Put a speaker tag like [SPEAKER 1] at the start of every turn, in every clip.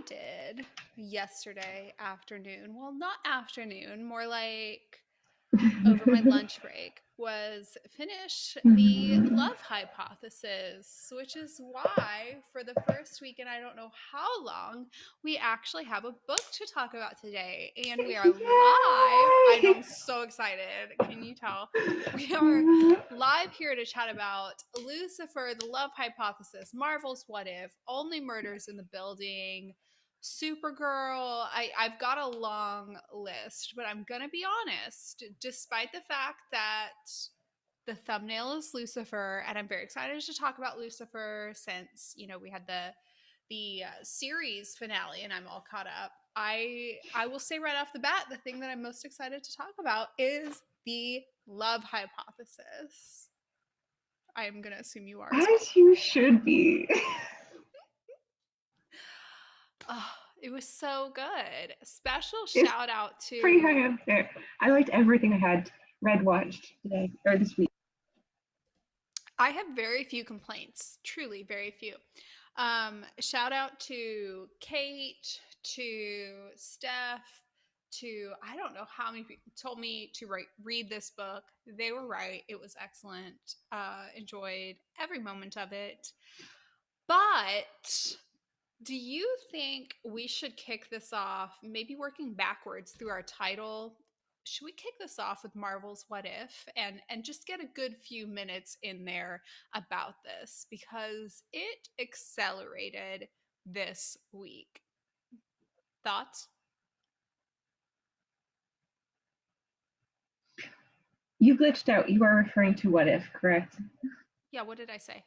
[SPEAKER 1] did yesterday afternoon, well, not afternoon, more like over my lunch break, was finish the
[SPEAKER 2] Mhm.
[SPEAKER 1] love hypothesis, which is why for the first week in I don't know how long, we actually have a book to talk about today. And we are live. I know,
[SPEAKER 2] Yay!
[SPEAKER 1] I'm so excited. Can you tell? We are live here to chat about Lucifer, the love hypothesis, Marvel's What If, Only Murders in the Building, Supergirl. I've got a long list, but I'm going to be honest, despite the fact that the thumbnail is Lucifer, and I'm very excited to talk about Lucifer since, we had the series finale and I'm all caught up. I will say right off the bat, the thing that I'm most excited to talk about is the love hypothesis. I'm going to assume you are as well.
[SPEAKER 2] As you should be.
[SPEAKER 1] Oh, it was so good. Special
[SPEAKER 2] It's
[SPEAKER 1] shout out
[SPEAKER 2] pretty high
[SPEAKER 1] to
[SPEAKER 2] up there. I liked everything I had watched today or this week.
[SPEAKER 1] I have very few complaints, truly very few. Shout out to Kate, to Steph, to I don't know how many people told me to read this book. They were right. It was excellent. Enjoyed every moment of it. But do you think we should kick this off, maybe working backwards through our title? Should we kick this off with Marvel's What If and just get a good few minutes in there about this because it accelerated this week. Thoughts?
[SPEAKER 2] You glitched out. You are referring to What If, correct?
[SPEAKER 1] Yeah, what did I say?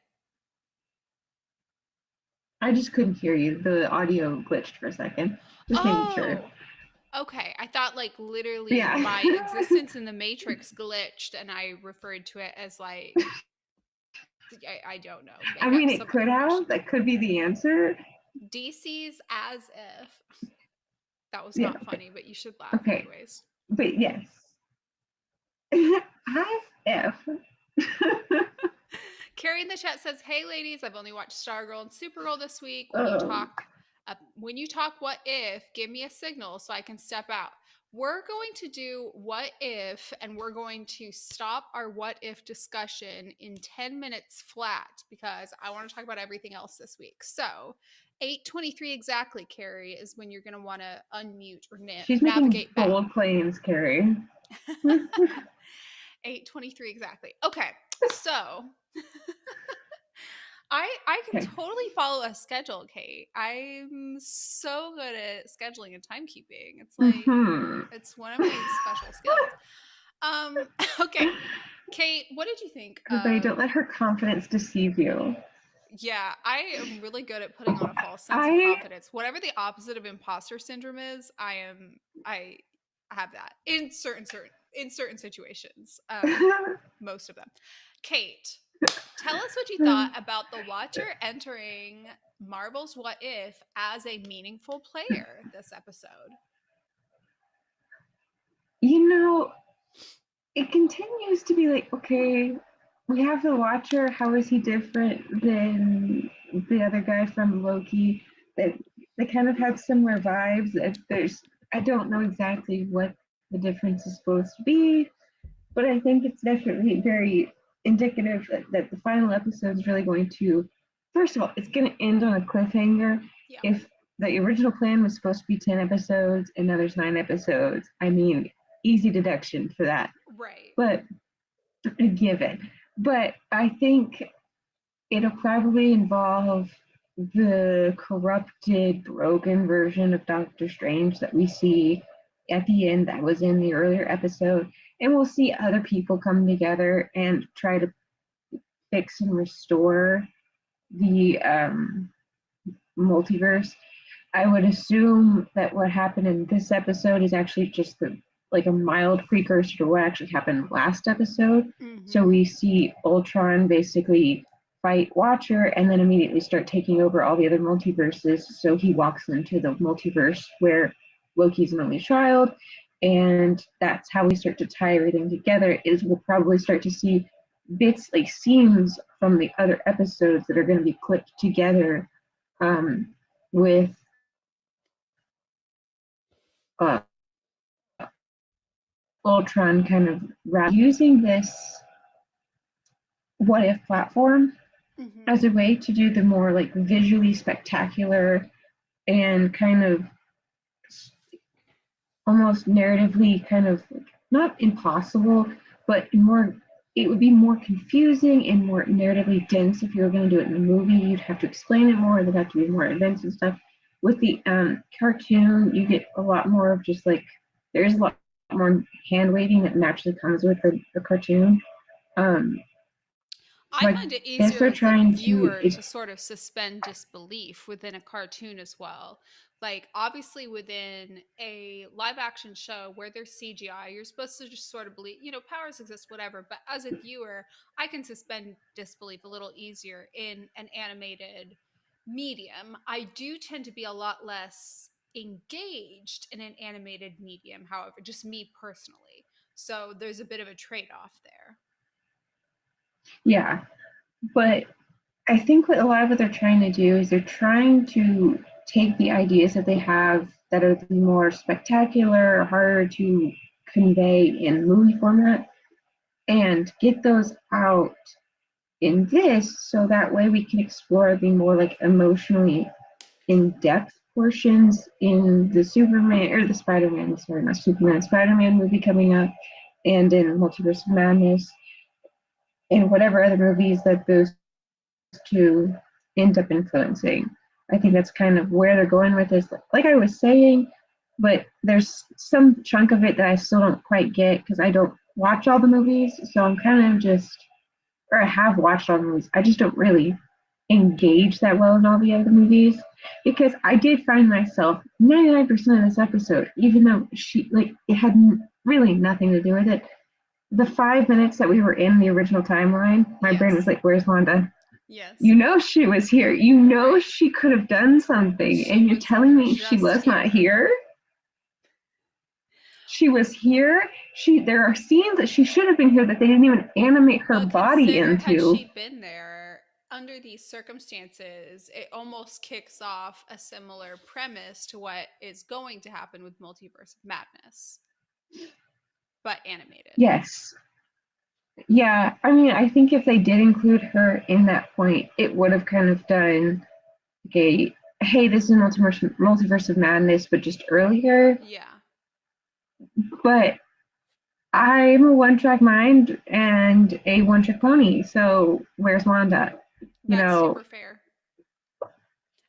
[SPEAKER 2] I just couldn't hear you. The audio glitched for a second. Just making sure.
[SPEAKER 1] Oh, okay. I thought like literally
[SPEAKER 2] Yeah.
[SPEAKER 1] my existence in the Matrix glitched and I referred to it as like I don't know,
[SPEAKER 2] I
[SPEAKER 1] make
[SPEAKER 2] mean,
[SPEAKER 1] up
[SPEAKER 2] it
[SPEAKER 1] some
[SPEAKER 2] could
[SPEAKER 1] other
[SPEAKER 2] have.
[SPEAKER 1] bullshit.
[SPEAKER 2] That could be the answer.
[SPEAKER 1] DC's As If. That was
[SPEAKER 2] Yeah.
[SPEAKER 1] not funny, but you should laugh
[SPEAKER 2] Okay.
[SPEAKER 1] anyways.
[SPEAKER 2] But yes. As if.
[SPEAKER 1] Carrie in the chat says, "Hey ladies, I've only watched Stargirl and Supergirl this week.
[SPEAKER 2] um,
[SPEAKER 1] When you talk what if, give me a signal so I can step out. We're going to do what if, and we're going to stop our what if discussion in 10 minutes flat because I want to talk about everything else this week. So 8:23 exactly, Carrie, is when you're going to want to unmute or
[SPEAKER 2] she's making
[SPEAKER 1] navigate back.
[SPEAKER 2] bold claims, Carrie.
[SPEAKER 1] 8:23 exactly. Okay. So I can
[SPEAKER 2] Okay.
[SPEAKER 1] totally follow a schedule, Kate. I'm so good at scheduling and timekeeping. It's like
[SPEAKER 2] Mm-hmm.
[SPEAKER 1] it's one of my special skills. Okay. Kate, what did you think
[SPEAKER 2] Everybody, don't
[SPEAKER 1] of
[SPEAKER 2] let her confidence deceive you.
[SPEAKER 1] yeah, I am really good at putting on a false sense of
[SPEAKER 2] I
[SPEAKER 1] confidence. Whatever the opposite of imposter syndrome is, I have that in certain situations. Most of them. Kate, tell us what you thought about the Watcher entering Marvel's What If as a meaningful player this episode.
[SPEAKER 2] you know, it continues to be like, okay, we have the Watcher. How is he different than the other guy from Loki? That they kind of have similar vibes. If there's, I don't know exactly what the difference is supposed to be, but I think it's definitely very indicative that the final episode is really going to, first of all, it's going to end on a cliffhanger.
[SPEAKER 1] Yeah.
[SPEAKER 2] If the original plan was supposed to be 10 episodes and now there's 9 episodes, I mean, easy deduction for that.
[SPEAKER 1] Right.
[SPEAKER 2] But a given. But I think it'll probably involve the corrupted, broken version of Doctor Strange that we see at the end that was in the earlier episode. And we'll see other people come together and try to fix and restore the multiverse. I would assume that what happened in this episode is actually just like a mild precursor to what actually happened last episode. So
[SPEAKER 1] Mm-hmm.
[SPEAKER 2] we see Ultron basically fight Watcher and then immediately start taking over all the other multiverses. So he walks into the multiverse where Loki's an only child, and that's how we start to tie everything together. Is we'll probably start to see bits like scenes from the other episodes that are going to be clipped together with uh, Ultron kind of using this what if platform
[SPEAKER 1] Hmm.
[SPEAKER 2] as a way to do the more like visually spectacular and kind of almost narratively kind of not impossible, but more it would be more confusing and more narratively dense if you were going to do it in the movie. You'd have to explain it more. There'd have to be more events and stuff. With the cartoon, you get a lot more of just like there's a lot more hand waving that naturally comes with the cartoon. Um, so
[SPEAKER 1] I
[SPEAKER 2] I
[SPEAKER 1] find it
[SPEAKER 2] guess
[SPEAKER 1] easier
[SPEAKER 2] they're
[SPEAKER 1] as the
[SPEAKER 2] trying to
[SPEAKER 1] viewer to sort of suspend disbelief within a cartoon as well. Like, obviously, within a live action show where there's CGI, you're supposed to just sort of believe, powers exist, whatever. But as a viewer, I can suspend disbelief a little easier in an animated medium. I do tend to be a lot less engaged in an animated medium, however, just me personally. So there's a bit of a trade off there.
[SPEAKER 2] yeah, but I think what a lot of what they're trying to do is they're trying to take the ideas that they have that are the more spectacular or harder to convey in movie format and get those out in this so that way we can explore the more like emotionally in-depth portions in the Superman or the Spider-Man, sorry, not Superman, Spider-Man movie coming up and in Multiverse of Madness and whatever other movies that those to end up influencing. I think that's kind of where they're going with this. Like I was saying, but there's some chunk of it that I still don't quite get because I don't watch all the movies. So I'm kind of just, or I have watched all the movies. I just don't really engage that well in all the other movies because I did find myself 99% of this episode, even though it had really nothing to do with it. The 5 minutes that we were in the original timeline, my brain was
[SPEAKER 1] Yes.
[SPEAKER 2] like, "Where's Wanda?
[SPEAKER 1] Yes.
[SPEAKER 2] You know she was here. You know
[SPEAKER 1] Right.
[SPEAKER 2] she could have done something,
[SPEAKER 1] She
[SPEAKER 2] and you're
[SPEAKER 1] was
[SPEAKER 2] telling me she
[SPEAKER 1] just
[SPEAKER 2] was not
[SPEAKER 1] here.
[SPEAKER 2] here? She was here. There are scenes that she should have been here that they didn't even animate her
[SPEAKER 1] But
[SPEAKER 2] body
[SPEAKER 1] consider, had
[SPEAKER 2] into.
[SPEAKER 1] she been there under these circumstances, it almost kicks off a similar premise to what is going to happen with Multiverse of Madness, but animated.
[SPEAKER 2] Yes. Yeah, I mean, I think if they did include her in that point, it would have kind of done okay, hey, this is multiverse of madness, but just earlier.
[SPEAKER 1] Yeah.
[SPEAKER 2] But I'm a one track mind and a one trick pony. So where's Wanda? You
[SPEAKER 1] That's
[SPEAKER 2] know,
[SPEAKER 1] super fair.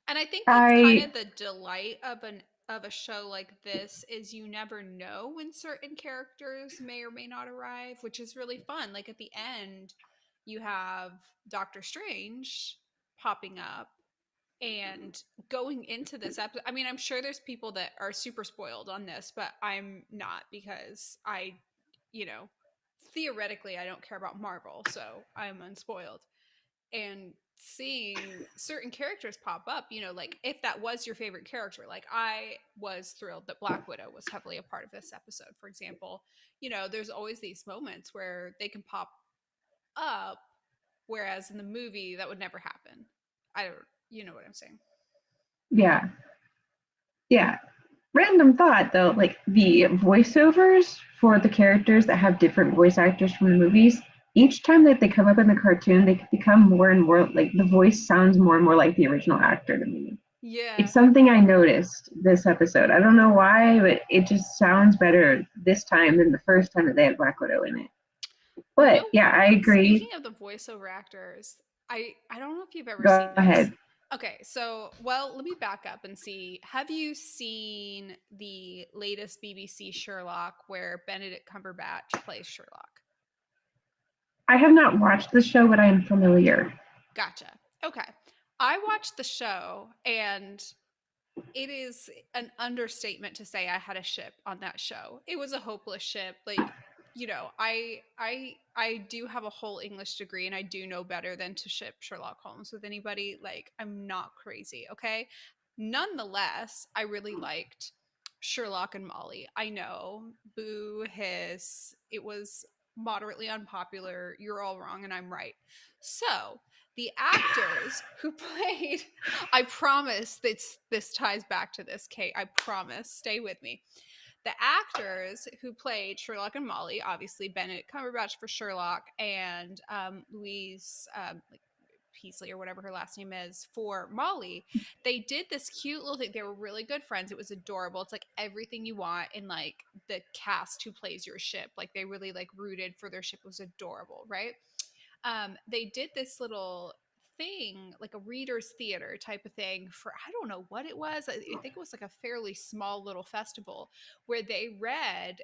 [SPEAKER 1] And I think that's kind
[SPEAKER 2] I
[SPEAKER 1] of the delight of a show like this is you never know when certain characters may or may not arrive, which is really fun. Like at the end, you have Doctor Strange popping up and going into this episode. I mean, I'm sure there's people that are super spoiled on this, but I'm not because you know, theoretically I don't care about Marvel, so I'm unspoiled. And seeing certain characters pop up, like if that was your favorite character, like I was thrilled that Black Widow was heavily a part of this episode, for example. There's always these moments where they can pop up, whereas in the movie that would never happen. I don't, you know what I'm saying?
[SPEAKER 2] yeah, yeah. Random thought though, like the voiceovers for the characters that have different voice actors from the movies, each time that they come up in the cartoon, they become more and more like the voice sounds more and more like the original actor to me. It's
[SPEAKER 1] Yeah.
[SPEAKER 2] something I noticed this episode. I don't know why, but it just sounds better this time than the first time that they had Black Widow in it.
[SPEAKER 1] You
[SPEAKER 2] But
[SPEAKER 1] know,
[SPEAKER 2] yeah, I
[SPEAKER 1] speaking
[SPEAKER 2] agree.
[SPEAKER 1] of the voiceover actors, I don't know if you've ever
[SPEAKER 2] Go
[SPEAKER 1] seen this.
[SPEAKER 2] ahead.
[SPEAKER 1] Okay, so well, let me back up and see. Have you seen the latest BBC Sherlock where Benedict Cumberbatch plays Sherlock?
[SPEAKER 2] I have not watched the show, but I am familiar.
[SPEAKER 1] Gotcha. Okay. I watched the show and it is an understatement to say I had a ship on that show. It was a hopeless ship. Like, I do have a whole English degree and I do know better than to ship Sherlock Holmes with anybody. Like, I'm not crazy, okay? Nonetheless, I really liked Sherlock and Molly. I know, boo, hiss. It was moderately unpopular. You're all wrong and I'm right. So, The actors who played, I promise this ties back to this, Kate. I promise. Stay with me. The actors who played Sherlock and Molly, obviously Benedict Cumberbatch for Sherlock, and Louise like Peasley or whatever her last name is for Molly, they did this cute little thing. They were really good friends. It was adorable. It's like everything you want in like the cast who plays your ship. Like they really like rooted for their ship. It was adorable, right? They did this little thing, like a readers theater type of thing for, I don't know what it was. I think it was like a fairly small little festival where they read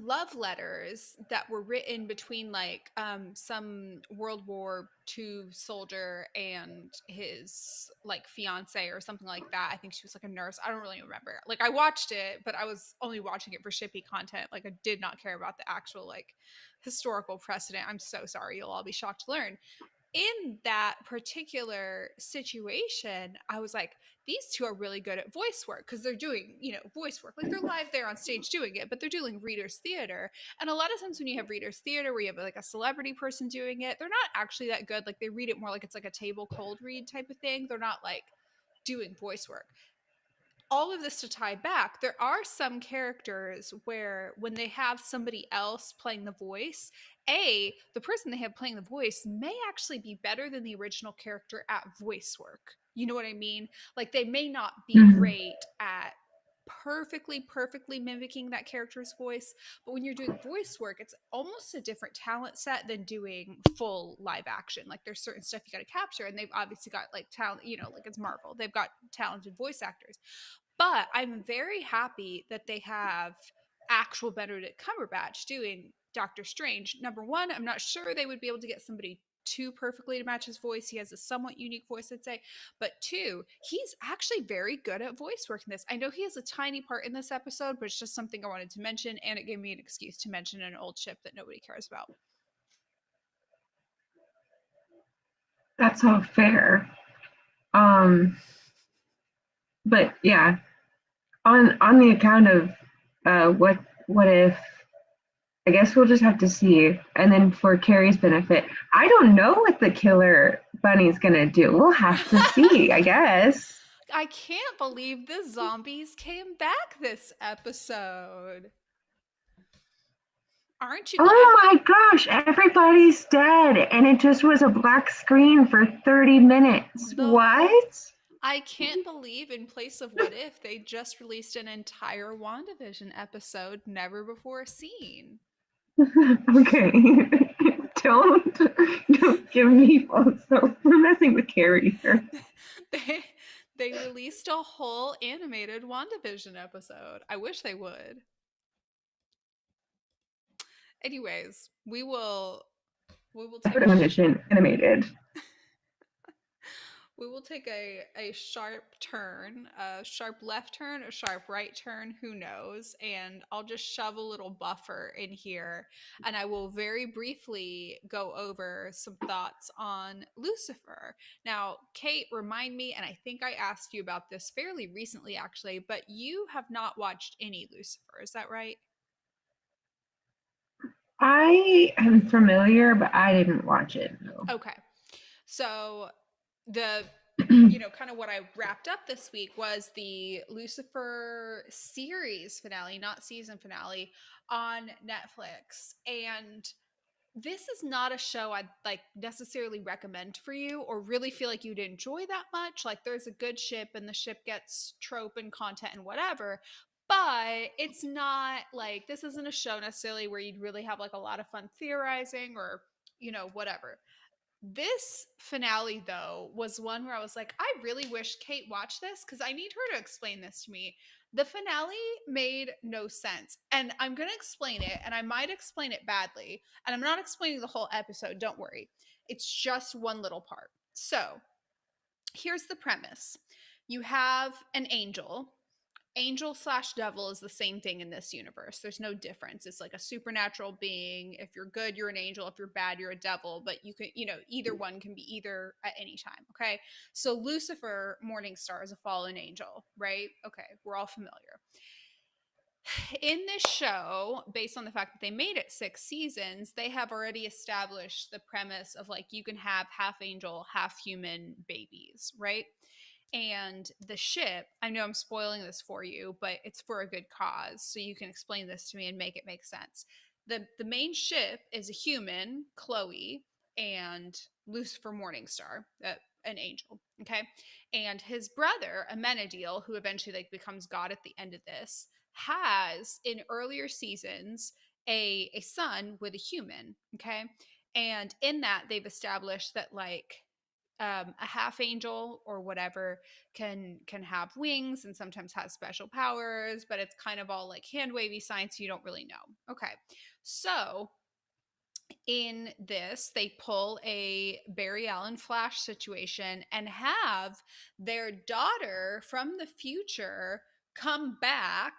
[SPEAKER 1] love letters that were written between like some World War II soldier and his like fiance or something like that. I think she was like a nurse. I don't really remember. Like I watched it, but I was only watching it for shippy content. Like I did not care about the actual like historical precedent. I'm so sorry. You'll all be shocked to learn in that particular situation, I was like, these two are really good at voice work because they're doing, voice work. Like they're live there on stage doing it, but they're doing readers theater. And a lot of times when you have readers theater where you have like a celebrity person doing it, they're not actually that good. Like they read it more like it's like a table cold read type of thing. They're not like doing voice work. All of this to tie back, there are some characters where when they have somebody else playing the voice, the person they have playing the voice may actually be better than the original character at voice work. You know what I mean? Like they may not be
[SPEAKER 2] Mhm.
[SPEAKER 1] great at perfectly mimicking that character's voice, but when you're doing voice work, it's almost a different talent set than doing full live action. Like there's certain stuff you got to capture, and they've obviously got like talent, like it's Marvel, they've got talented voice actors. But I'm very happy that they have actual Benedict Cumberbatch doing Doctor Strange. Number one, I'm not sure they would be able to get somebody too perfectly to match his voice. He has a somewhat unique voice, I'd say. But two, he's actually very good at voice work in this. I know he has a tiny part in this episode, but it's just something I wanted to mention, and it gave me an excuse to mention an old ship that nobody cares about.
[SPEAKER 2] That's all fair. Um, but yeah, on the account of what if, I guess we'll just have to see. And then for Carrie's benefit, I don't know what the killer bunny's gonna do. We'll have to see, I guess.
[SPEAKER 1] I can't believe the zombies came back this episode. Aren't you glad?
[SPEAKER 2] Oh my gosh, everybody's dead, and it just was a black screen for 30 minutes.
[SPEAKER 1] The whole
[SPEAKER 2] What?
[SPEAKER 1] I can't believe in place of What If they just released an entire WandaVision episode never before seen.
[SPEAKER 2] Okay. don't don't give me false hope. We're messing with Carrie here.
[SPEAKER 1] they they released a whole animated WandaVision episode. I wish they would. Anyways, we will take
[SPEAKER 2] Premonition animated.
[SPEAKER 1] we will take a sharp turn, a sharp left turn, a sharp right turn, who knows? And I'll just shove a little buffer in here and I will very briefly go over some thoughts on Lucifer. Now, Kate, remind me, and I think I asked you about this fairly recently actually, but you have not watched any Lucifer, is that right?
[SPEAKER 2] I am familiar, but I didn't watch it. No.
[SPEAKER 1] Okay. So the kind of what I wrapped up this week was the Lucifer series finale, not season finale, on Netflix. And this is not a show I'd like necessarily recommend for you or really feel like you'd enjoy that much. Like there's a good ship and the ship gets trope and content and whatever. But it's not like this isn't a show necessarily where you'd really have like a lot of fun theorizing or, whatever. This finale, though, was one where I was like, I really wish Kate watched this because I need her to explain this to me. The finale made no sense. And I'm going to explain it, and I might explain it badly. And I'm not explaining the whole episode, don't worry. It's just one little part. So here's the premise you have an angel slash devil is the same thing in this universe. There's no difference. It's like a supernatural being. If you're good, you're an angel. If you're bad, you're a devil. But you can, either one can be either at any time. Okay. So Lucifer, Morningstar, is a fallen angel, right? Okay. We're all familiar. In this show, based on the fact that they made it 6 seasons, they have already established the premise of like you can have half angel, half human babies, right? And the ship, I know I'm spoiling this for you, but it's for a good cause. So you can explain this to me and make it make sense. The main ship is a human, Chloe, and Lucifer Morningstar, an angel. Okay. And his brother, Amenadiel, who eventually like becomes God at the end of this, has in earlier seasons a son with a human. Okay. And in that they've established that like a half angel or whatever can have wings and sometimes has special powers, but it's kind of all like hand wavy science. You don't really know. Okay, so in this, they pull a Barry Allen Flash situation and have their daughter from the future come back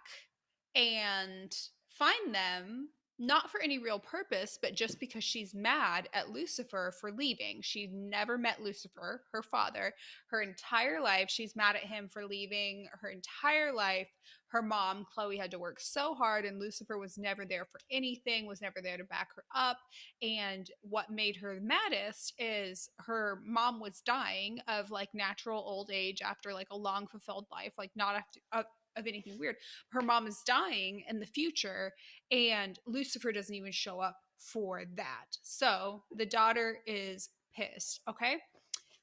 [SPEAKER 1] and find them, not for any real purpose, but just because she's mad at Lucifer for leaving. She never met Lucifer, her father, her entire life. She's mad at him for leaving her entire life. Her mom, Chloe, had to work so hard, and Lucifer was never there for anything, was never there to back her up. And what made her maddest is her mom was dying of like natural old age after like a long fulfilled life, like not after of anything weird. Her mom is dying in the future, and Lucifer doesn't even show up for that. So the daughter is pissed. Okay.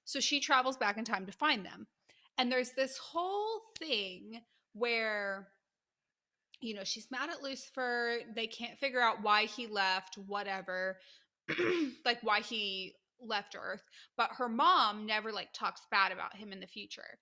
[SPEAKER 1] So she travels back in time to find them. And there's this whole thing where she's mad at Lucifer. They can't figure out why he left, whatever, like why he left Earth. But her mom never like talks bad about him in the future.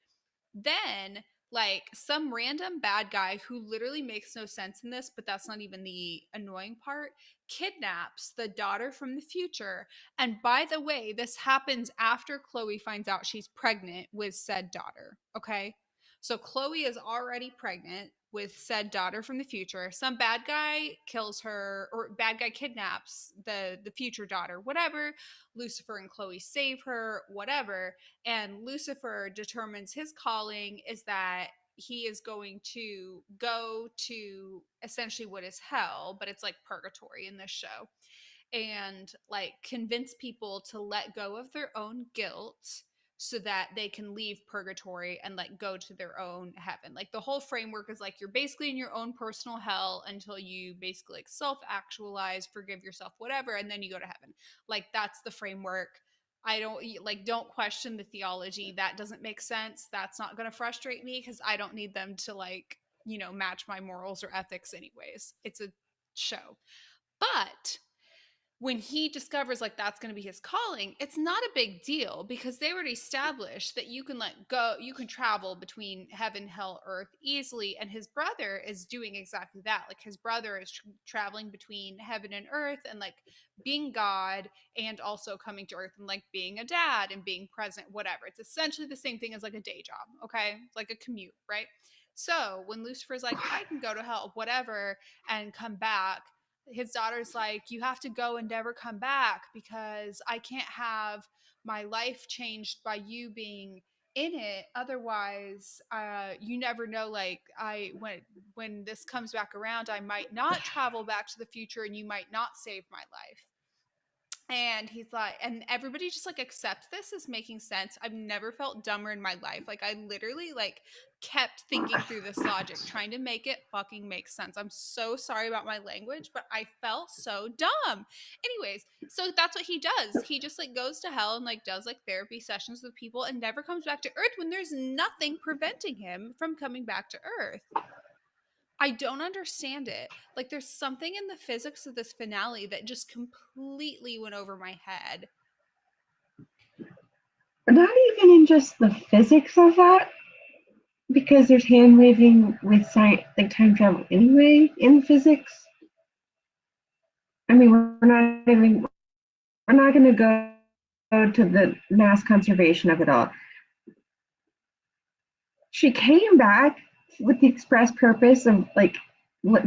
[SPEAKER 1] Then, like, some random bad guy who literally makes no sense in this, but that's not even the annoying part, kidnaps the daughter from the future. And by the way, this happens after Chloe finds out she's pregnant with said daughter. Okay. So Chloe is already pregnant with said daughter from the future. Some bad guy kills her, or bad guy kidnaps the future daughter, whatever. Lucifer and Chloe save her, whatever. And Lucifer determines his calling is that he is going to go to essentially what is hell, but it's like purgatory in this show, and like convince people to let go of their own guilt so that they can leave purgatory and like go to their own heaven. Like the whole framework is like you're basically in your own personal hell until you basically like self actualize, forgive yourself, whatever, and then you go to heaven. Like that's the framework. I don't question the theology. That doesn't make sense. That's not going to frustrate me because I don't need them to like, match my morals or ethics anyways. It's a show. But when he discovers like that's going to be his calling, it's not a big deal because they already established that you can travel between heaven, hell, earth easily. And his brother is doing exactly that. Like his brother is traveling between heaven and earth and like being God and also coming to earth and like being a dad and being present, whatever. It's essentially the same thing as like a day job. Okay. It's like a commute, right? So when Lucifer's like, I can go to hell, whatever, and come back, his daughter's like, you have to go and never come back because I can't have my life changed by you being in it. Otherwise, you never know. Like when this comes back around, I might not travel back to the future, and you might not save my life. And he's like, and everybody just like accepts this as making sense. I've never felt dumber in my life. Like I literally like kept thinking through this logic, trying to make it fucking make sense. I'm so sorry about my language, but I felt so dumb. Anyways, so that's what he does. He just like goes to hell and like does like therapy sessions with people and never comes back to Earth when there's nothing preventing him from coming back to Earth. I don't understand it. Like there's something in the physics of this finale that just completely went over my head.
[SPEAKER 2] Not even in just the physics of that, because there's hand waving with science, like time travel anyway in physics. I mean, we're not going to go to the mass conservation of it all. She came back with the express purpose of like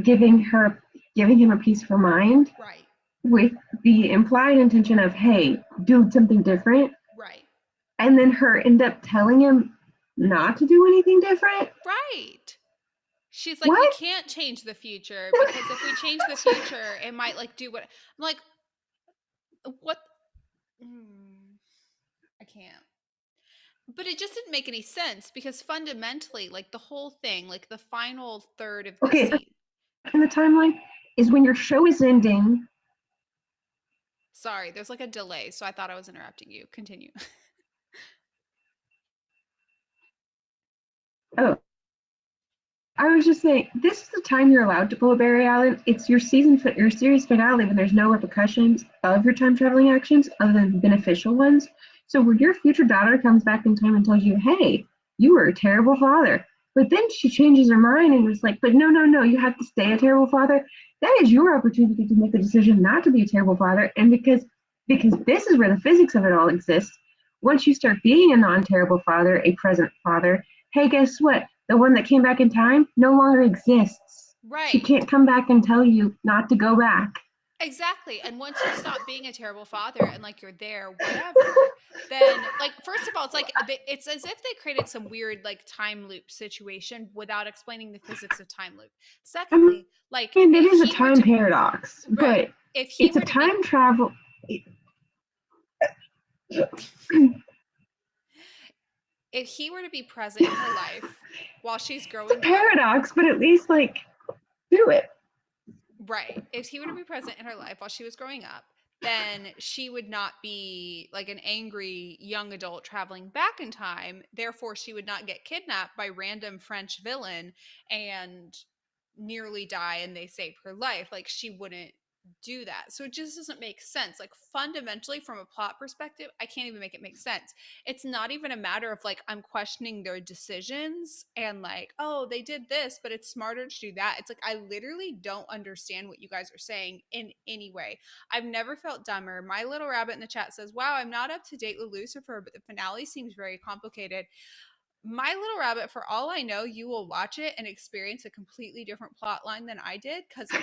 [SPEAKER 2] giving him a piece of her mind,
[SPEAKER 1] Right.
[SPEAKER 2] with the implied intention of, hey, do something different.
[SPEAKER 1] Right.
[SPEAKER 2] And then her end up telling him not to do anything different.
[SPEAKER 1] Right. She's like, we
[SPEAKER 2] What?
[SPEAKER 1] can't change the future because if we change the future, it might like do what I'm like, what? Mm, I can't. But it just didn't make any sense because fundamentally, like the whole thing, like the final third of the
[SPEAKER 2] Okay,
[SPEAKER 1] seat.
[SPEAKER 2] in the timeline is when your show is ending.
[SPEAKER 1] Sorry, there's like a delay, so I thought I was interrupting you. Continue.
[SPEAKER 2] Oh, I was just saying, this is the time you're allowed to pull a Barry Allen. It's your your series finale when there's no repercussions of your time traveling actions other than beneficial ones. So when your future daughter comes back in time and tells you, "Hey, you were a terrible father," but then she changes her mind and was like, "But no, no, no, you have to stay a terrible father." That is your opportunity to make a decision not to be a terrible father, and because this is where the physics of it all exists. Once you start being a non-terrible father, a present father, hey, guess what? The one that came back in time no longer exists. She
[SPEAKER 1] Right.
[SPEAKER 2] can't come back and tell you not to go back.
[SPEAKER 1] Exactly. And once you stop being a terrible father and like you're there, whatever, then like first of all, it's like it's as if they created some weird like time loop situation without explaining the physics of time loop.
[SPEAKER 2] I
[SPEAKER 1] Secondly, like
[SPEAKER 2] mean, it
[SPEAKER 1] if
[SPEAKER 2] is a
[SPEAKER 1] he were
[SPEAKER 2] time
[SPEAKER 1] to
[SPEAKER 2] paradox,
[SPEAKER 1] right,
[SPEAKER 2] but
[SPEAKER 1] if he
[SPEAKER 2] it's a
[SPEAKER 1] were to be
[SPEAKER 2] time travel
[SPEAKER 1] if he were to be present in her life while she's
[SPEAKER 2] it's a
[SPEAKER 1] growing up,
[SPEAKER 2] paradox, but at least like do it.
[SPEAKER 1] right. If he were to be present in her life while she was growing up, then she would not be like an angry young adult traveling back in time. Therefore, she would not get kidnapped by random French villain and nearly die and they save her life. Like she wouldn't do that. So it just doesn't make sense. Like fundamentally from a plot perspective, I can't even make it make sense. It's not even a matter of like I'm questioning their decisions and like, oh, they did this, but it's smarter to do that. It's like I literally don't understand what you guys are saying in any way. I've never felt dumber. My little rabbit in the chat says, "Wow, I'm not up to date with Lucifer, but the finale seems very complicated." My Little Rabbit, for all I know, you will watch it and experience a completely different plot line than I did because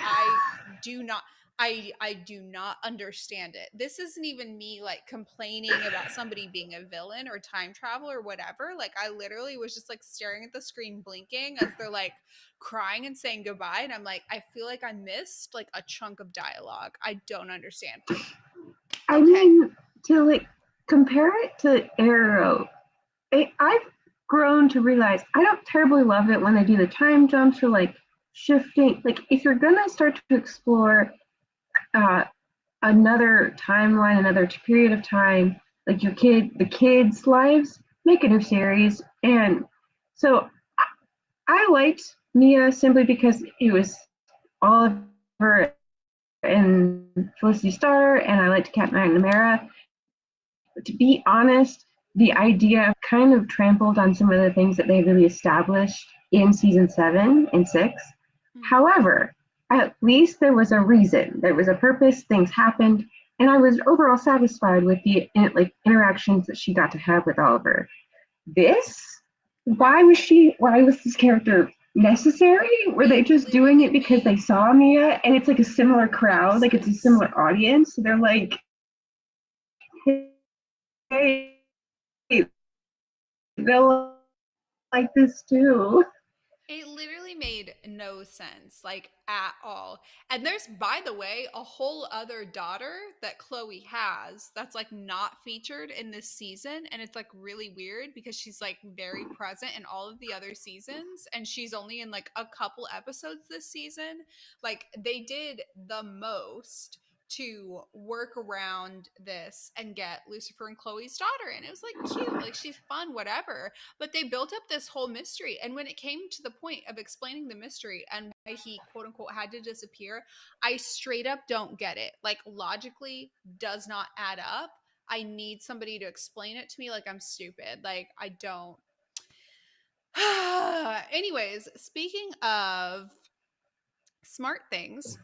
[SPEAKER 1] do not I do not understand it. This isn't even me like complaining about somebody being a villain or time travel or whatever. Like I literally was just like staring at the screen blinking as they're like crying and saying goodbye and I'm like I feel like I missed like a chunk of dialogue. I don't understand.
[SPEAKER 2] I
[SPEAKER 1] Okay.
[SPEAKER 2] mean, to like compare it to Arrow, I've grown to realize I don't terribly love it when they do the time jumps or like shifting. Like if you're gonna start to explore uh, another timeline, another period of time, like the kids' lives, make a new series. And so I liked Mia simply because it was Oliver and Felicity Starr, and I liked Cat McNamara. But to be honest, the idea kind of trampled on some of the things that they really established in season 7 and 6.
[SPEAKER 1] Mhm.
[SPEAKER 2] However, at least there was a reason, there was a purpose, things happened, and I was overall satisfied with the like interactions that she got to have with Oliver. This,
[SPEAKER 1] Right.
[SPEAKER 2] why was this character necessary? Were they
[SPEAKER 1] It
[SPEAKER 2] just doing
[SPEAKER 1] literally
[SPEAKER 2] it because they
[SPEAKER 1] made
[SPEAKER 2] saw Mia and it's like a similar
[SPEAKER 1] no
[SPEAKER 2] crowd, like it's a
[SPEAKER 1] sense.
[SPEAKER 2] similar audience? So they're like, hey, they'll like this too.
[SPEAKER 1] It literally made no sense, like at all. And there's, by the way, a whole other daughter that Chloe has that's like not featured in this season. And it's like really weird because she's like very present in all of the other seasons. And she's only in like a couple episodes this season. Like they did the most to work around this and get Lucifer and Chloe's daughter. And it was like cute, like she's fun, whatever, but they built up this whole mystery. And when it came to the point of explaining the mystery and why he quote unquote had to disappear, I straight up don't get it. Like logically does not add up. I need somebody to explain it to me like I'm stupid. Like I don't. Anyways, speaking of smart things,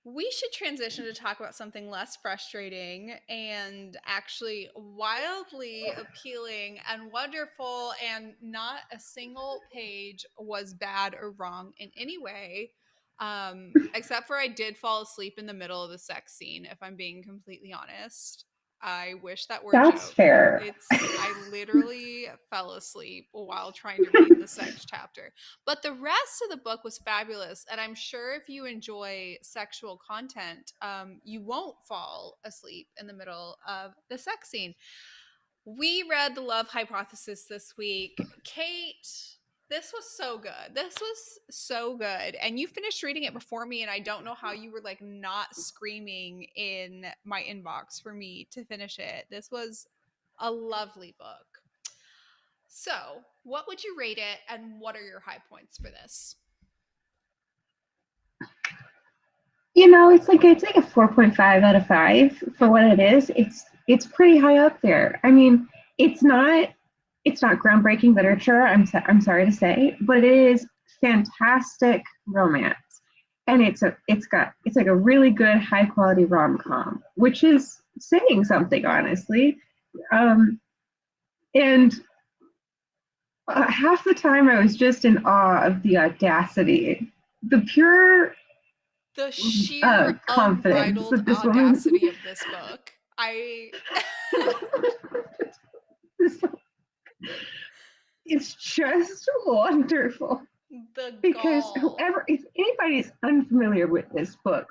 [SPEAKER 1] we should transition to talk about something less frustrating and actually wildly appealing and wonderful, and not a single page was bad or wrong in any way. Except for I did fall asleep in the middle of the sex scene, if I'm being completely honest. I wish that were a
[SPEAKER 2] That's
[SPEAKER 1] joke.
[SPEAKER 2] fair.
[SPEAKER 1] I literally fell asleep while trying to read the sex chapter. But the rest of the book was fabulous. And I'm sure if you enjoy sexual content, you won't fall asleep in the middle of the sex scene. We read The Love Hypothesis this week. Kate, this was so good. This was so good. And you finished reading it before me, and I don't know how you were like not screaming in my inbox for me to finish it. This was a lovely book. So, what would you rate it, and what are your high points for this?
[SPEAKER 2] It's like a 4.5 out of 5 for
[SPEAKER 1] Hmm.
[SPEAKER 2] what it is. It's pretty high up there. I mean, it's not it's not groundbreaking literature, I'm sorry to say, but it is fantastic romance. And it's like a really good high quality rom-com, which is saying something honestly. Um and half the time I was just in awe of the audacity, the pure
[SPEAKER 1] The sheer
[SPEAKER 2] confidence
[SPEAKER 1] unbridled
[SPEAKER 2] that this woman
[SPEAKER 1] audacity of this book. I
[SPEAKER 2] it's just wonderful
[SPEAKER 1] the
[SPEAKER 2] because
[SPEAKER 1] gall.
[SPEAKER 2] if anybody's unfamiliar with this book,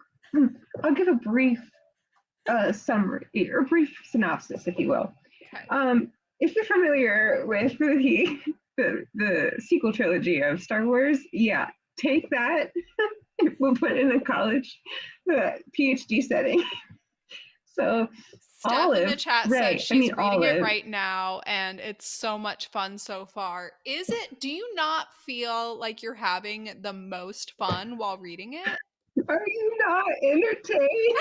[SPEAKER 2] I'll give a brief summary or brief synopsis, if you will.
[SPEAKER 1] Okay.
[SPEAKER 2] If you're familiar with the sequel trilogy of Star Wars, yeah, take that. We'll put it in a college PhD setting. So
[SPEAKER 1] Steph in the
[SPEAKER 2] Olive,
[SPEAKER 1] chat said
[SPEAKER 2] Ray, I
[SPEAKER 1] she's
[SPEAKER 2] mean
[SPEAKER 1] reading it
[SPEAKER 2] Olive.
[SPEAKER 1] right now and it's so much fun so far. Do you not feel like you're having the most fun while reading it?
[SPEAKER 2] Are you not entertained?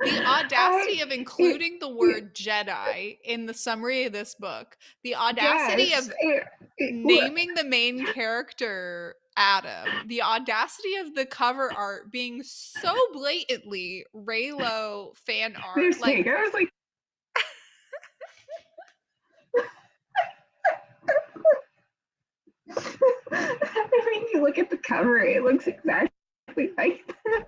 [SPEAKER 1] The
[SPEAKER 2] I
[SPEAKER 1] audacity of
[SPEAKER 2] it,
[SPEAKER 1] including the
[SPEAKER 2] it,
[SPEAKER 1] word Jedi in the summary of this book, the audacity
[SPEAKER 2] yes,
[SPEAKER 1] of
[SPEAKER 2] it,
[SPEAKER 1] naming the main character Adam, the audacity of the cover art being so blatantly Raylo fan art.
[SPEAKER 2] this
[SPEAKER 1] Like,
[SPEAKER 2] thing. I was like, I mean, you look at the cover, it looks exactly like that.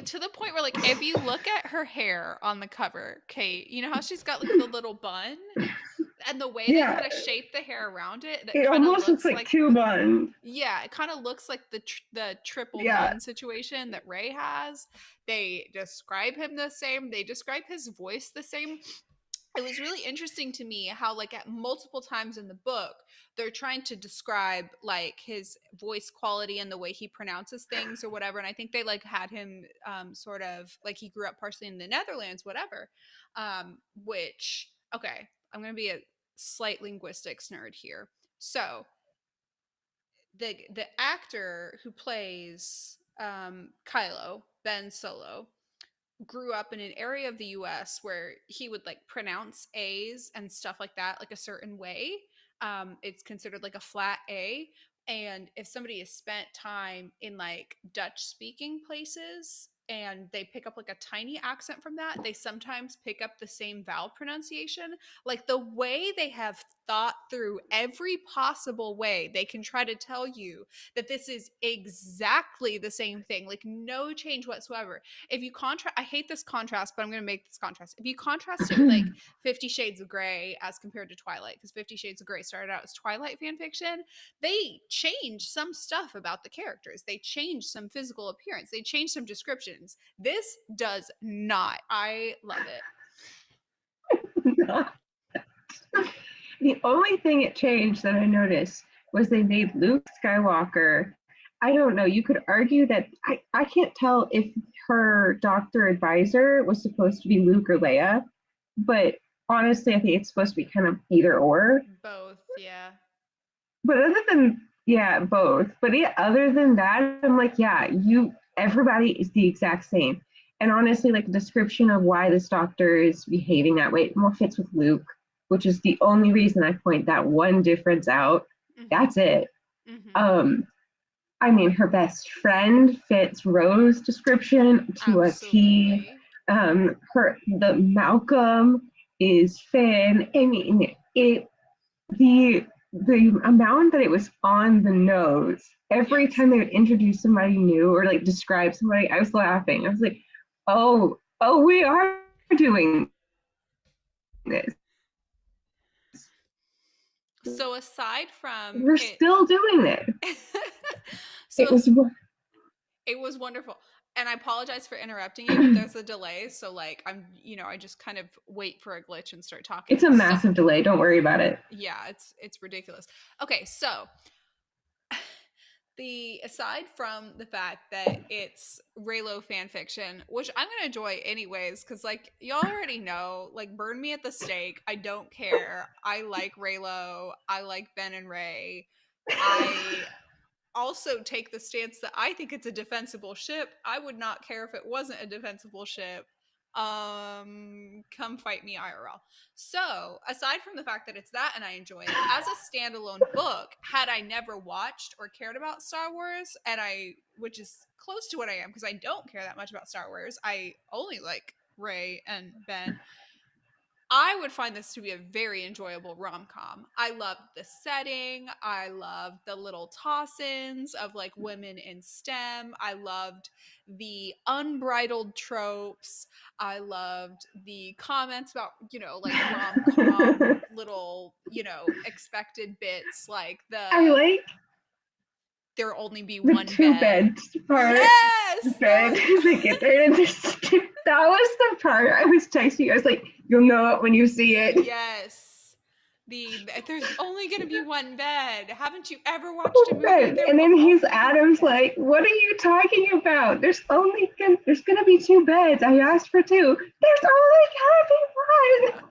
[SPEAKER 1] to the point where like if you look at her hair on the cover, Kate, you know how she's got like the little bun and the way they
[SPEAKER 2] Yeah,
[SPEAKER 1] kind of shape the hair around it, that
[SPEAKER 2] it
[SPEAKER 1] kind of
[SPEAKER 2] almost looks
[SPEAKER 1] looks
[SPEAKER 2] like
[SPEAKER 1] like
[SPEAKER 2] two buns.
[SPEAKER 1] yeah, it kind of looks like the triple
[SPEAKER 2] Yeah,
[SPEAKER 1] bun situation that Ray has. They describe him the same. They describe his voice the same. It was really interesting to me how like at multiple times in the book they're trying to describe like his voice quality and the way he pronounces things or whatever, and I think they like had him sort of like he grew up partially in the Netherlands, whatever. Which okay, I'm gonna be a slight linguistics nerd here. So the actor who plays Kylo Ben Solo grew up in an area of the US where he would like pronounce A's and stuff like that like a certain way. It's considered like a flat A. And if somebody has spent time in like Dutch speaking places and they pick up like a tiny accent from that, they sometimes pick up the same vowel pronunciation. Like the way they have thought through every possible way they can try to tell you that this is exactly the same thing, like no change whatsoever. If you contrast, I hate this contrast, but I'm going to make this contrast. If you contrast it with like 50 Shades of Grey as compared to Twilight, because 50 Shades of Grey started out as Twilight fan fiction, they changed some stuff about the characters. They changed some physical appearance. They changed some descriptions. This does not. I love it.
[SPEAKER 2] the only thing it changed that I noticed was they made Luke Skywalker. I don't know. You could argue that I can't tell if her doctor advisor was supposed to be Luke or Leia, but honestly, I think it's supposed to be kind of either or.
[SPEAKER 1] Both, yeah.
[SPEAKER 2] But other than yeah, both. But yeah, other than that, I'm like, yeah, everybody is the exact same. And honestly, like the description of why this doctor is behaving that way more fits with Luke, which is the only reason I point that one difference out.
[SPEAKER 1] Mm-hmm.
[SPEAKER 2] That's it.
[SPEAKER 1] Mm-hmm.
[SPEAKER 2] Um, I mean, her best friend fits Rose's description to a T.
[SPEAKER 1] Absolutely.
[SPEAKER 2] The Malcolm is Finn. I mean, it the the amount that it was on the nose every
[SPEAKER 1] Yes.
[SPEAKER 2] time they would introduce somebody new or like describe somebody, I was laughing. I was like, oh, we are doing this.
[SPEAKER 1] So aside from
[SPEAKER 2] We're
[SPEAKER 1] it,
[SPEAKER 2] still doing this.
[SPEAKER 1] so
[SPEAKER 2] It was
[SPEAKER 1] it was wonderful. And I apologize for interrupting you, but there's a delay. So like I just kind of wait for a glitch and start
[SPEAKER 2] it's
[SPEAKER 1] talking.
[SPEAKER 2] a
[SPEAKER 1] So
[SPEAKER 2] massive delay. Don't worry about it.
[SPEAKER 1] yeah, it's ridiculous. Okay, so the aside from the fact that it's Raylo fan fiction, which I'm gonna enjoy anyways, because like y'all already know, like burn me at the stake. I don't care. I like Raylo. I like Ben and Ray. I also take the stance that I think it's a defensible ship. I would not care if it wasn't a defensible ship. Come fight me IRL. So, aside from the fact that it's that and I enjoy it, as a standalone book, had I never watched or cared about Star Wars, which is close to what I am because I don't care that much about Star Wars, I only like Ray and Ben. I would find this to be a very enjoyable rom com. I loved the setting. I loved the little toss ins of like women in STEM. I loved the unbridled tropes. I loved the comments about, like rom com little, expected bits like
[SPEAKER 2] I like
[SPEAKER 1] there'll only be
[SPEAKER 2] the
[SPEAKER 1] one
[SPEAKER 2] two
[SPEAKER 1] bed.
[SPEAKER 2] beds part. The
[SPEAKER 1] Yes! That
[SPEAKER 2] bed.
[SPEAKER 1] was
[SPEAKER 2] They get there and that was the part I was texting you. I was like, you'll know it when you see it.
[SPEAKER 1] Yes. There's only going to be one bed. Haven't you ever watched a movie?
[SPEAKER 2] Bed.
[SPEAKER 1] There
[SPEAKER 2] And
[SPEAKER 1] will
[SPEAKER 2] then he's
[SPEAKER 1] only be one
[SPEAKER 2] Adam's
[SPEAKER 1] bed.
[SPEAKER 2] like, what are you talking about? There's gonna be two beds. I asked for two. There's only gonna be one.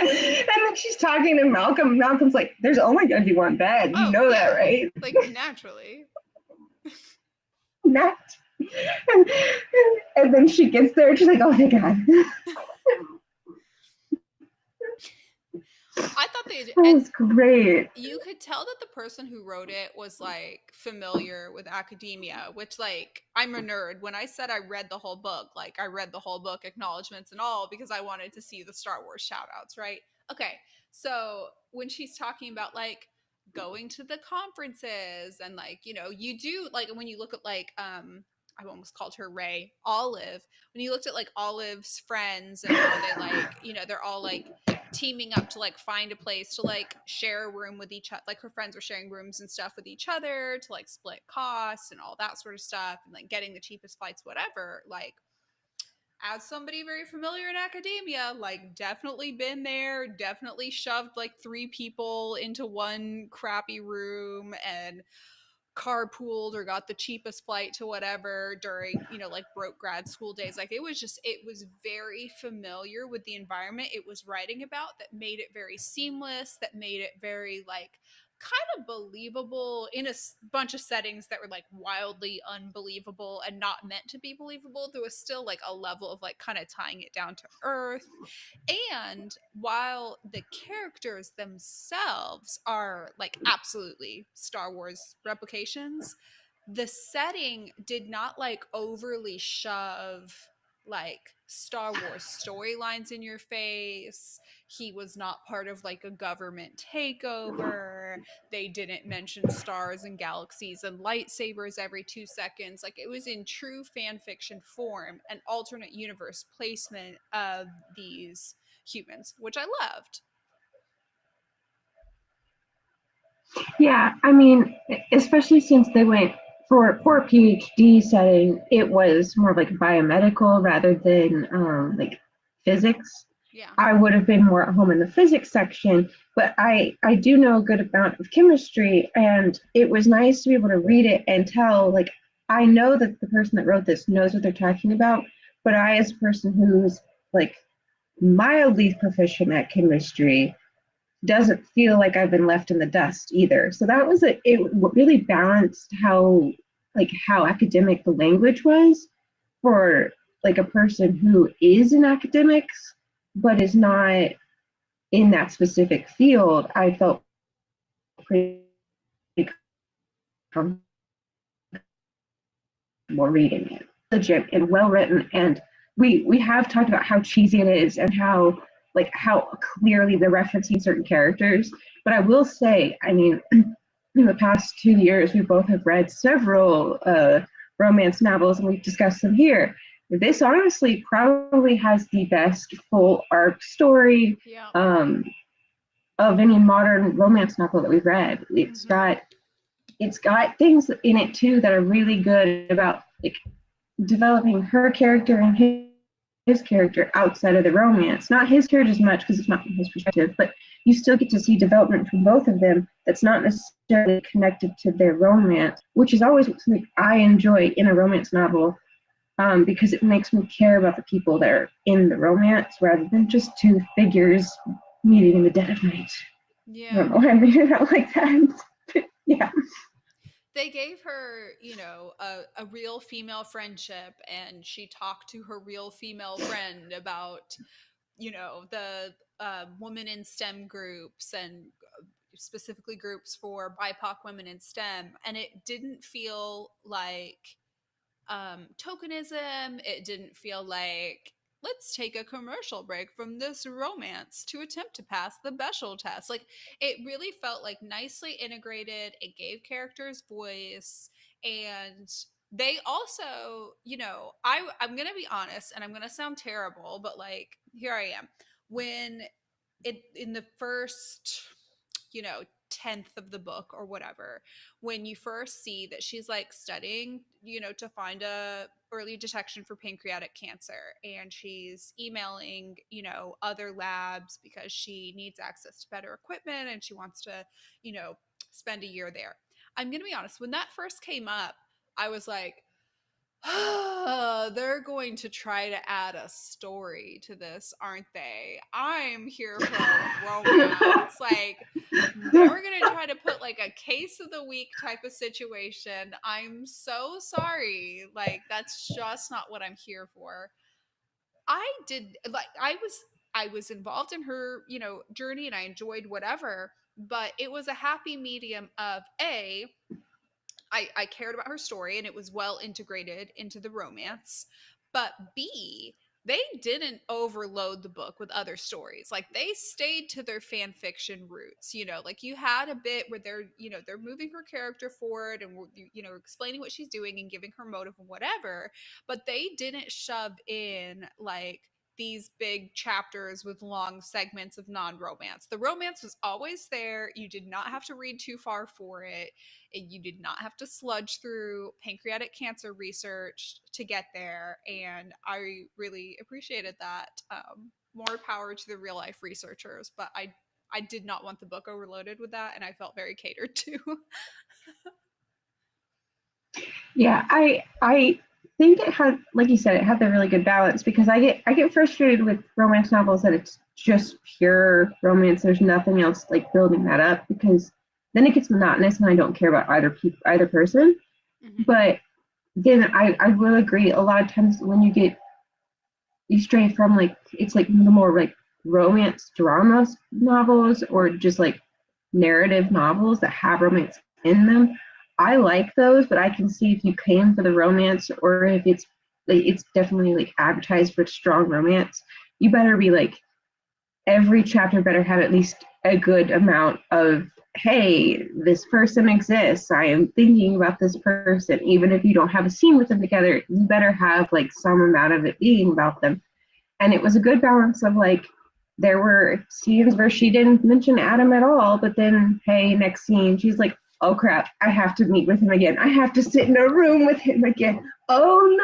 [SPEAKER 2] And then she's talking to Malcolm. Malcolm's like, there's only gonna be one bed. You
[SPEAKER 1] Oh,
[SPEAKER 2] know that,
[SPEAKER 1] yeah.
[SPEAKER 2] right?
[SPEAKER 1] Like naturally.
[SPEAKER 2] Not. And then she gets there and she's like, oh my god.
[SPEAKER 1] I thought they
[SPEAKER 2] That
[SPEAKER 1] and
[SPEAKER 2] was great.
[SPEAKER 1] you could tell that the person who wrote it was like familiar with academia, which like I'm a nerd. When I said I read the whole book, like I read the whole book, acknowledgments and all, because I wanted to see the Star Wars shout outs, right? Okay. So when she's talking about like going to the conferences and like, you do like when you look at like I almost called her Ray, Olive. When you looked at like Olive's friends and how they like, they're all like teaming up to like find a place to like share a room with each other. Like her friends were sharing rooms and stuff with each other to like split costs and all that sort of stuff and like getting the cheapest flights, whatever. Like, as somebody very familiar in academia, like definitely been there, definitely shoved like three people into one crappy room and carpooled or got the cheapest flight to whatever during like broke grad school days. Like it was very familiar with the environment it was writing about, that made it very seamless, that made it very like kind of believable in a bunch of settings that were like wildly unbelievable and not meant to be believable. There was still like a level of like kind of tying it down to earth. And while the characters themselves are like absolutely Star Wars replications, the setting did not like overly shove like Star Wars storylines in your face. He was not part of like a government takeover. They didn't mention stars and galaxies and lightsabers every 2 seconds. Like it was in true fan fiction form, an alternate universe placement of these humans, which I loved.
[SPEAKER 2] Yeah, I mean, especially since they went for a PhD setting, it was more like biomedical rather than like physics.
[SPEAKER 1] Yeah.
[SPEAKER 2] I would have been more at home in the physics section, but I do know a good amount of chemistry, and it was nice to be able to read it and tell like I know that the person that wrote this knows what they're talking about, but I, as a person who's like mildly proficient at chemistry, doesn't feel like I've been left in the dust either. So that was it really balanced how academic the language was for like a person who is in academics but is not in that specific field. I felt pretty comfortable reading it. Legit and well written, and we have talked about how cheesy it is and how like how clearly they're referencing certain characters. But I will say, I mean, in the past 2 years, we both have read several romance novels, and we've discussed them here. This honestly probably has the best full arc story
[SPEAKER 1] Yeah.
[SPEAKER 2] um, of any modern romance novel that we've read.
[SPEAKER 1] Mm-hmm.
[SPEAKER 2] It's got things in it too that are really good about like developing her character and his character outside of the romance. Not his character as much because it's not from his perspective, but you still get to see development from both of them that's not necessarily connected to their romance, which is always something I enjoy in a romance novel, because it makes me care about the people that are in the romance rather than just two figures meeting in the dead of night. I
[SPEAKER 1] Yeah.
[SPEAKER 2] don't know why I made it out like that. Yeah.
[SPEAKER 1] They gave her, a real female friendship, and she talked to her real female friend about, the women in STEM groups, and specifically groups for BIPOC women in STEM. And it didn't feel like tokenism. It didn't feel like, let's take a commercial break from this romance to attempt to pass the Bechdel test. Like, it really felt like nicely integrated. It gave characters voice. And they also, I'm going to be honest, and I'm going to sound terrible, but like, here I am. When it, in the first, you know, 10th of the book or whatever, when you first see that she's like studying, to find a early detection for pancreatic cancer, and she's emailing, other labs because she needs access to better equipment and she wants to, you know, spend a year there. I'm going to be honest, when that first came up, I was like, they're going to try to add a story to this, aren't they? I'm here for a romance. Like, they're going to try to put like a case of the week type of situation. I'm so sorry. Like, that's just not what I'm here for. I did like I was involved in her, journey, and I enjoyed whatever, but it was a happy medium of A, I cared about her story and it was well integrated into the romance. But B, they didn't overload the book with other stories. Like, they stayed to their fan fiction roots. Like, you had a bit where they're moving her character forward and explaining what she's doing and giving her motive and whatever. But they didn't shove in like these big chapters with long segments of non-romance. The romance was always there. You did not have to read too far for it. You did not have to sludge through pancreatic cancer research to get there. And I really appreciated that. More power to the real life researchers, but I did not want the book overloaded with that, and I felt very catered to.
[SPEAKER 2] Yeah, I think it had, like you said, it had the really good balance because I get frustrated with romance novels that it's just pure romance. There's nothing else like building that up because then it gets monotonous and I don't care about either person.
[SPEAKER 1] Mm-hmm.
[SPEAKER 2] But then I will agree a lot of times when you stray from like it's like the more like romance drama novels or just like narrative novels that have romance in them. I like those, but I can see if you came for the romance or if it's like it's definitely like advertised for strong romance, you better be like every chapter better have at least a good amount of hey, this person exists. I am thinking about this person. Even if you don't have a scene with them together, you better have like some amount of it being about them. And it was a good balance of like there were scenes where she didn't mention Adam at all, but then hey, next scene she's like, oh crap, I have to meet with him again. I have to sit in a room with him again. Oh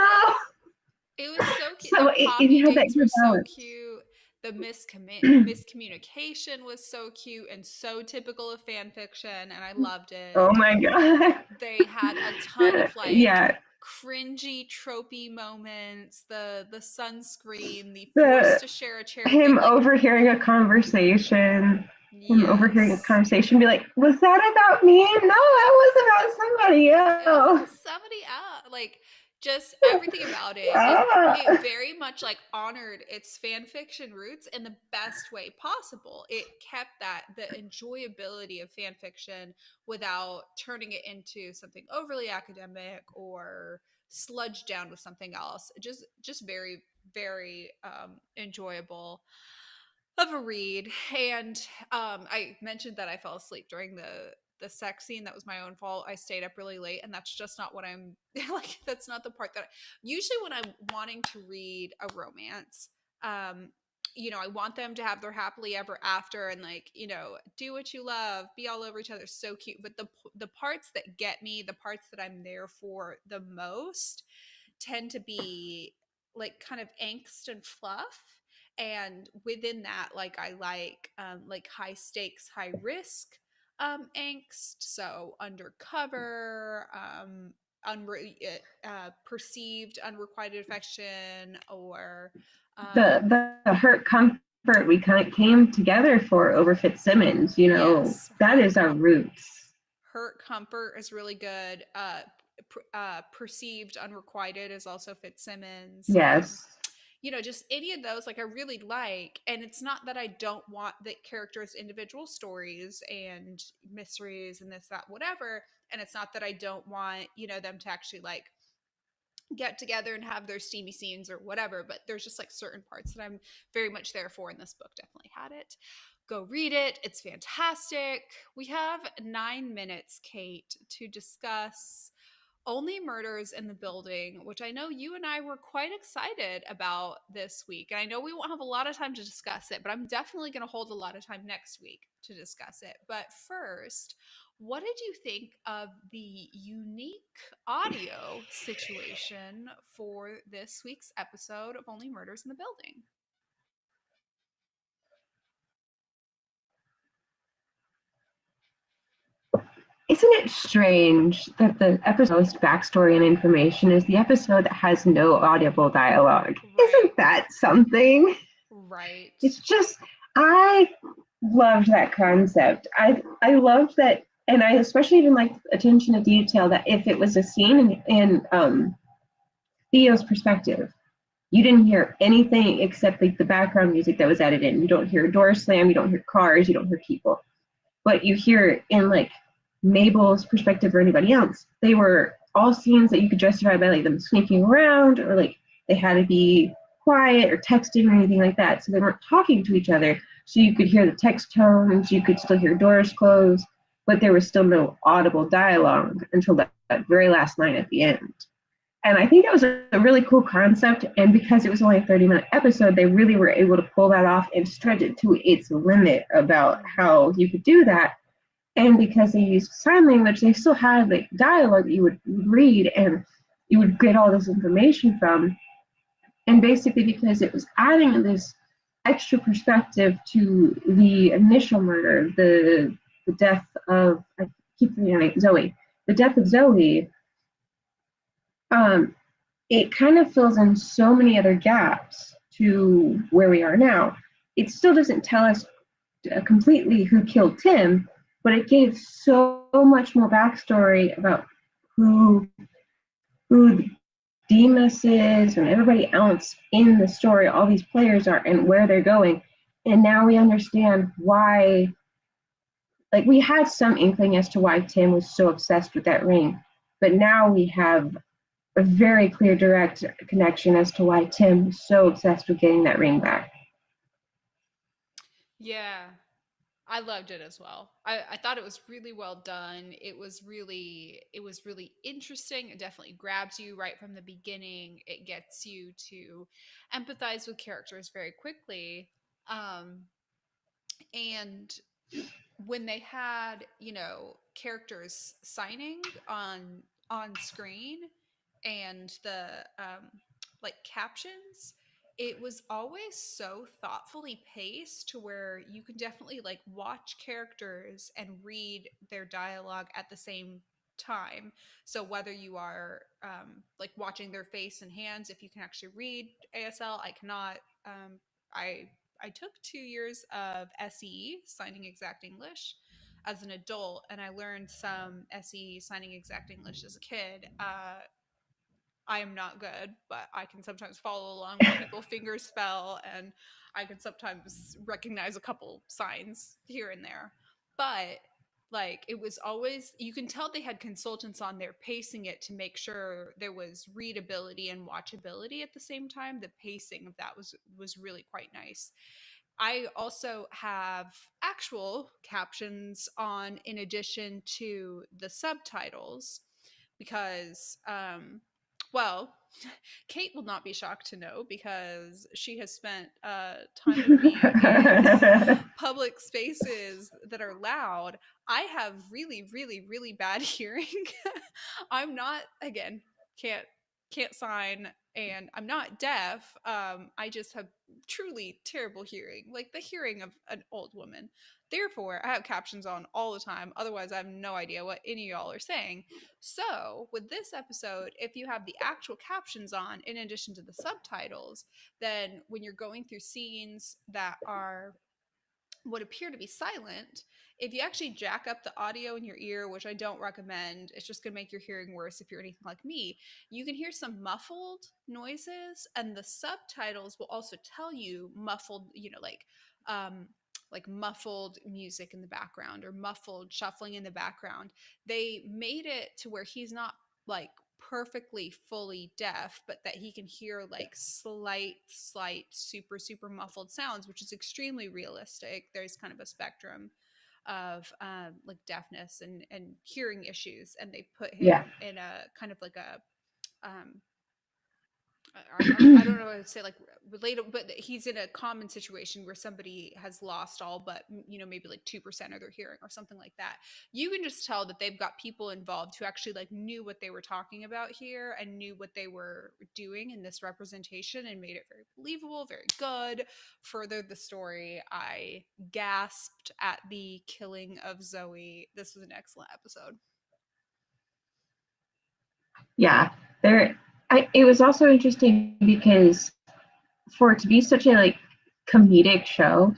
[SPEAKER 1] It was so
[SPEAKER 2] no.
[SPEAKER 1] cute.
[SPEAKER 2] So
[SPEAKER 1] Their
[SPEAKER 2] it
[SPEAKER 1] coffee
[SPEAKER 2] had that
[SPEAKER 1] dates were
[SPEAKER 2] good
[SPEAKER 1] so
[SPEAKER 2] balance.
[SPEAKER 1] cute. The miscommunication was so cute and so typical of fan fiction, and I loved
[SPEAKER 2] Oh
[SPEAKER 1] it.
[SPEAKER 2] my god.
[SPEAKER 1] They had a ton of like
[SPEAKER 2] Yeah.
[SPEAKER 1] cringy tropey moments, the sunscreen, the forced
[SPEAKER 2] The
[SPEAKER 1] to share a chair thing.
[SPEAKER 2] him
[SPEAKER 1] Like,
[SPEAKER 2] overhearing a conversation, him overhearing a
[SPEAKER 1] yes,
[SPEAKER 2] conversation, be like, was that about me? No, that was about somebody
[SPEAKER 1] it was
[SPEAKER 2] else.
[SPEAKER 1] about somebody else. Like, just everything about it. It
[SPEAKER 2] Ah.
[SPEAKER 1] very much like honored its fan fiction roots in the best way possible. It kept the enjoyability of fan fiction without turning it into something overly academic or sludged down with something else. Just very, very enjoyable. of a read. And I mentioned that I fell asleep during the sex scene. That was my own fault. I stayed up really late, and that's just not what I'm like. That's not the part that usually when I'm wanting to read a romance. Um, I want them to have their happily ever after and like, do what you love, be all over each other, so cute. But the parts that get me, the parts that I'm there for the most, tend to be like kind of angst and fluff. And within that, like I like high stakes, high risk angst. So undercover, perceived unrequited affection, or um,
[SPEAKER 2] The hurt comfort we kind of came together for over Fitzsimmons,
[SPEAKER 1] yes,
[SPEAKER 2] that is our roots.
[SPEAKER 1] hurt comfort is really good. Perceived unrequited is also Fitzsimmons.
[SPEAKER 2] Yes.
[SPEAKER 1] Just any of those, like I really like. And it's not that I don't want the characters' individual stories and mysteries and this, that, whatever. And it's not that I don't want, them to actually like get together and have their steamy scenes or whatever. But there's just like certain parts that I'm very much there for. And this book definitely had it. Go read it. It's fantastic. We have 9 minutes, Kate, to discuss Only Murders in the Building, which I know you and I were quite excited about this week. And I know we won't have a lot of time to discuss it, but I'm definitely going to hold a lot of time next week to discuss it. But first, what did you think of the unique audio situation for this week's episode of Only Murders in the Building?
[SPEAKER 2] Isn't it strange that the episode most backstory and information is the episode that has no audible dialogue?
[SPEAKER 1] Right,
[SPEAKER 2] Isn't that something?
[SPEAKER 1] right.
[SPEAKER 2] It's just, I loved that concept. I loved that, and I especially even liked attention to detail that if it was a scene in Theo's perspective, you didn't hear anything except like the background music that was added in. You don't hear a door slam, you don't hear cars, you don't hear people. But you hear it in like Mabel's perspective or anybody else. They were all scenes that you could justify by like them sneaking around or like they had to be quiet or texting or anything like that. So they weren't talking to each other. So you could hear the text tones, you could still hear doors close, but there was still no audible dialogue until that very last line at the end. And I think that was a really cool concept. And because it was only a 30-minute episode, they really were able to pull that off and stretch it to its limit about
[SPEAKER 1] Mm-hmm.
[SPEAKER 2] how you could do that. And because they used sign language, they still had like dialogue that you would read and you would get all this information from. And basically, because it was adding this extra perspective to the initial murder, the death of I keep forgetting Zoe, the death of Zoe, um, it kind of fills in so many other gaps to where we are now. It still doesn't tell us completely who killed Tim, but it gave so much more backstory about who who Demas is and everybody else in the story, all these players are and where they're going. And now we understand why, like we had some inkling as to why Tim was so obsessed with that ring, but now we have a very clear direct connection as to why Tim was so obsessed with getting that ring back.
[SPEAKER 1] Yeah, I loved it as well. I thought it was really well done. It was really interesting. It definitely grabs you right from the beginning. It gets you to empathize with characters very quickly. Um, and when they had characters signing on screen and the like captions, it was always so thoughtfully paced to where you can definitely like watch characters and read their dialogue at the same time. So whether you are like watching their face and hands, if you can actually read ASL, I cannot. I I took 2 years of SE, signing exact English, as an adult, and I learned some SE, signing exact English, as a kid. I am not good, but I can sometimes follow along when people finger spell, and I can sometimes recognize a couple signs here and there. But like it was always, you can tell they had consultants on there pacing it to make sure there was readability and watchability at the same time. The pacing of that was really quite nice. I also have actual captions on in addition to the subtitles because, well, Kate will not be shocked to know because she has spent time with me in public spaces that are loud. I have really, really, really bad hearing. I'm not, again, can't can't sign, and I'm not deaf. I just have truly terrible hearing, like the hearing of an old woman. Therefore, I have captions on all the time. Otherwise, I have no idea what any of y'all are saying. So, with this episode, if you have the actual captions on in addition to the subtitles, then when you're going through scenes that are would appear to be silent, if you actually jack up the audio in your ear, which I don't recommend, it's just going to make your hearing worse if you're anything like me, you can hear some muffled noises, and the subtitles will also tell you muffled, like muffled music in the background or muffled shuffling in the background. They made it to where he's not like perfectly fully deaf, but that he can hear like slight, super, super muffled sounds, which is extremely realistic. There's kind of a spectrum of like deafness and hearing issues, and they put
[SPEAKER 2] Yeah.
[SPEAKER 1] him in a kind of like a um, I don't know what to say, like related, but he's in a common situation where somebody has lost all but maybe like 2% of their hearing or something like that. You can just tell that they've got people involved who actually like knew what they were talking about here and knew what they were doing in this representation and made it very believable, very good, furthered the story. I gasped at the killing of Zoe. This was an excellent episode.
[SPEAKER 2] Yeah, it was also interesting because for it to be such a like comedic show,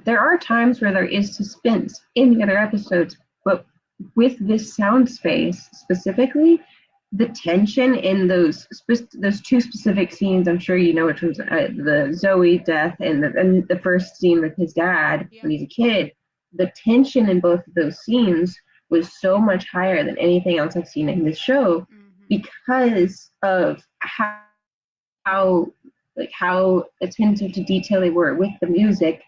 [SPEAKER 2] there are times where there is suspense in the other episodes, but with this sound space specifically, the tension in those two specific scenes, I'm sure you know which was the Zoe death and the first scene with his dad
[SPEAKER 1] Yeah.
[SPEAKER 2] when he's a kid. The tension in both of those scenes was so much higher than anything else I've seen in this show
[SPEAKER 1] Mm-hmm.
[SPEAKER 2] because of how attentive to detail they were with the music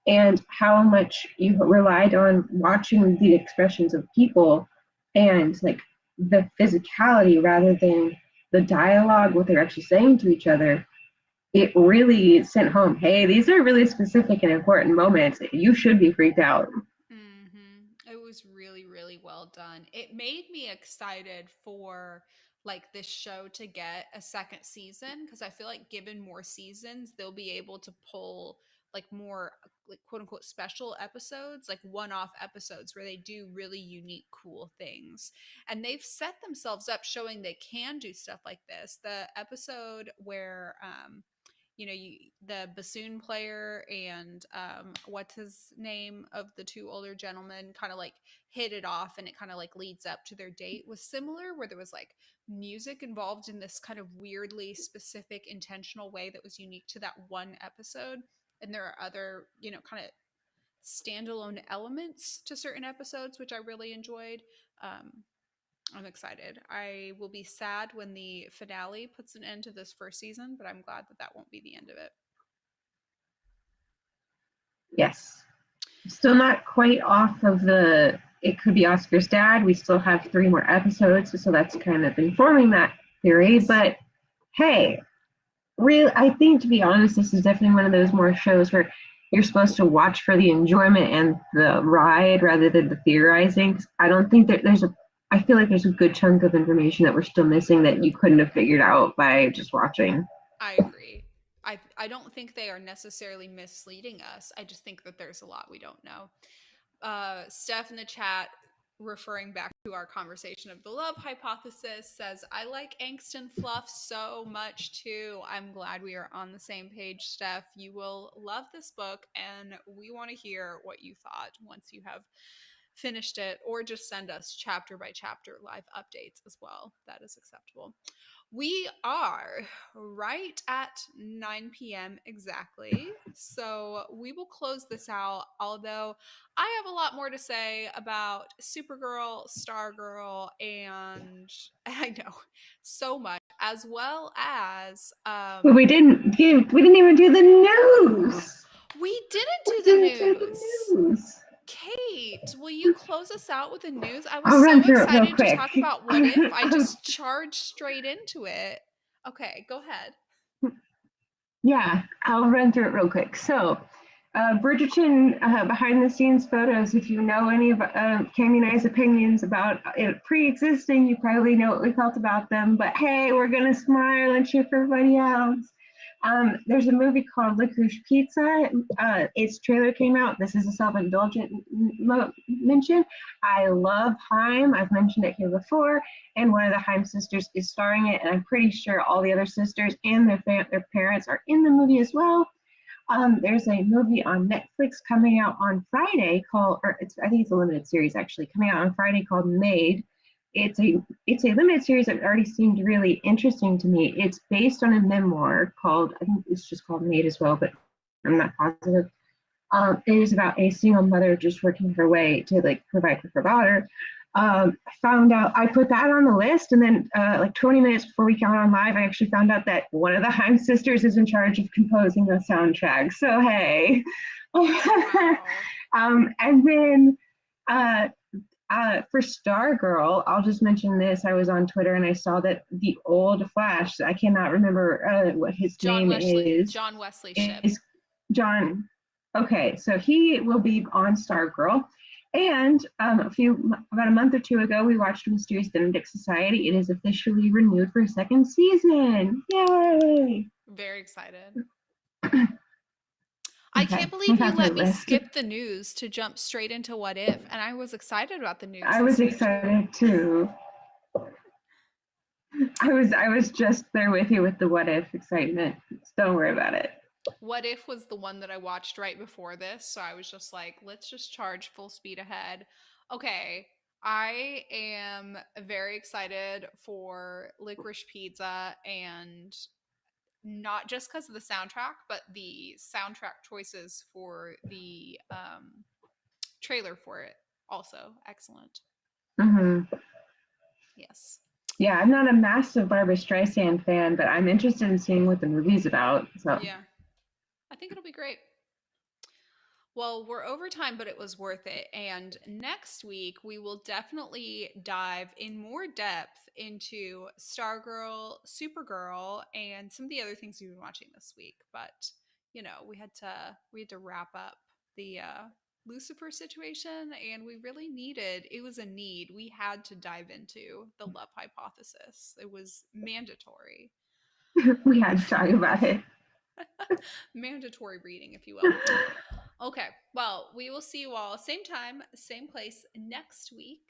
[SPEAKER 2] and how much you relied on watching the expressions of people and like the physicality rather than the dialogue, what they're actually saying to each other. It really sent home, hey, these are really specific and important moments. You should be freaked out.
[SPEAKER 1] It was really, really well done. It made me excited for like this show to get a second season because I feel like given more seasons, they'll be able to pull like more like quote unquote special episodes, like one-off episodes where they do really unique, cool things. And they've set themselves up showing they can do stuff like this. The episode where the bassoon player and what's his name of the two older gentlemen kind of like hit it off, and it kind of like leads up to their date was similar, where there was like music involved in this kind of weirdly specific intentional way that was unique to that one episode. And there are other kind of standalone elements to certain episodes which I really enjoyed. I'm excited. I will be sad when the finale puts an end to this first season, but I'm glad that that won't be the end of it.
[SPEAKER 2] Yes. Still not quite off of the it could be Oscar's dad. We still have 3 more episodes, so that's kind of informing that theory.
[SPEAKER 1] Yes.
[SPEAKER 2] But hey, real I think to be honest, this is definitely one of those more shows where you're supposed to watch for the enjoyment and the ride rather than the theorizing. I don't think that I feel like there's a good chunk of information that we're still missing that you couldn't have figured out by just watching.
[SPEAKER 1] I agree. I don't think they are necessarily misleading us. I just think that there's a lot we don't know. Steph in the chat, referring back to our conversation of the love hypothesis, says, I like angst and fluff so much too. I'm glad we are on the same page, Steph. You will love this book, and we want to hear what you thought once you have finished it, or just send us chapter by chapter live updates as well. That is acceptable. We are right at 9 p.m. exactly. So we will close this out. Although I have a lot more to say about Supergirl, Stargirl, and I know so much, as well as
[SPEAKER 2] But we didn't even do the news.
[SPEAKER 1] We didn't
[SPEAKER 2] We
[SPEAKER 1] do the
[SPEAKER 2] didn't do
[SPEAKER 1] news.
[SPEAKER 2] the news.
[SPEAKER 1] Kate, will you close us out with the news? I was
[SPEAKER 2] I'll run
[SPEAKER 1] so
[SPEAKER 2] through it real
[SPEAKER 1] excited to
[SPEAKER 2] quick.
[SPEAKER 1] talk about What If. I just charged straight into it. Okay, go ahead.
[SPEAKER 2] Yeah, I'll run through it real quick. So, Bridgerton behind the scenes photos. If you know any of Cammie and I's opinions about it pre-existing, you probably know what we felt about them. But hey, we're gonna smile and cheer for everybody else. There's a movie called Licorice Pizza. Its trailer came out. This is a self-indulgent mention. I love Haim. I've mentioned it here before, and one of the Haim sisters is starring it, and I'm pretty sure all the other sisters and their parents are in the movie as well. There's a movie on Netflix coming out on Friday called, or I think it's a limited series actually, coming out on Friday called Made. It's a limited series that already seemed really interesting to me. It's based on a memoir called, I think it's just called Made as well, but I'm not positive. It is about a single mother just working her way to like provide for her daughter. Found out I put that on the list, and then like 20 minutes before we got on live, I actually found out that one of the Haim sisters is in charge of composing the soundtrack. So hey,
[SPEAKER 1] Wow.
[SPEAKER 2] and then uh, for Stargirl, I'll just mention this. I was on Twitter and I saw that the old Flash, I cannot remember what his name
[SPEAKER 1] John Wesley Shipp.
[SPEAKER 2] is John. Okay, so he will be on Stargirl. And about a month or two ago, we watched Mysterious Benedict Society. It is officially renewed for a second season. Yay!
[SPEAKER 1] Very excited. I
[SPEAKER 2] Okay,
[SPEAKER 1] can't believe you
[SPEAKER 2] that's my
[SPEAKER 1] let me
[SPEAKER 2] list.
[SPEAKER 1] skip the news to jump straight into What If, and I was excited about the news
[SPEAKER 2] I
[SPEAKER 1] this
[SPEAKER 2] was
[SPEAKER 1] week
[SPEAKER 2] excited too. I was just there with you with the what if excitement. So don't worry about it.
[SPEAKER 1] What If was the one that I watched right before this, so I was just like, let's just charge full speed ahead. Okay, I am very excited for Licorice Pizza, and not just because of the soundtrack, but the soundtrack choices for the trailer for it also excellent.
[SPEAKER 2] Mm-hmm.
[SPEAKER 1] Yes.
[SPEAKER 2] Yeah, I'm not a massive Barbara Streisand fan, but I'm interested in seeing what the movie's about. So,
[SPEAKER 1] Yeah. I think it'll be great. Well, we're over time, but it was worth it. And next week, we will definitely dive in more depth into Stargirl, Supergirl, and some of the other things we've been watching this week. But we had to wrap up the Lucifer situation, and we really needed. It was a need. We had to dive into the love hypothesis. It was mandatory.
[SPEAKER 2] we had to talk about it.
[SPEAKER 1] Mandatory reading, if you will. Okay. Well, we will see you all same time, same place next week.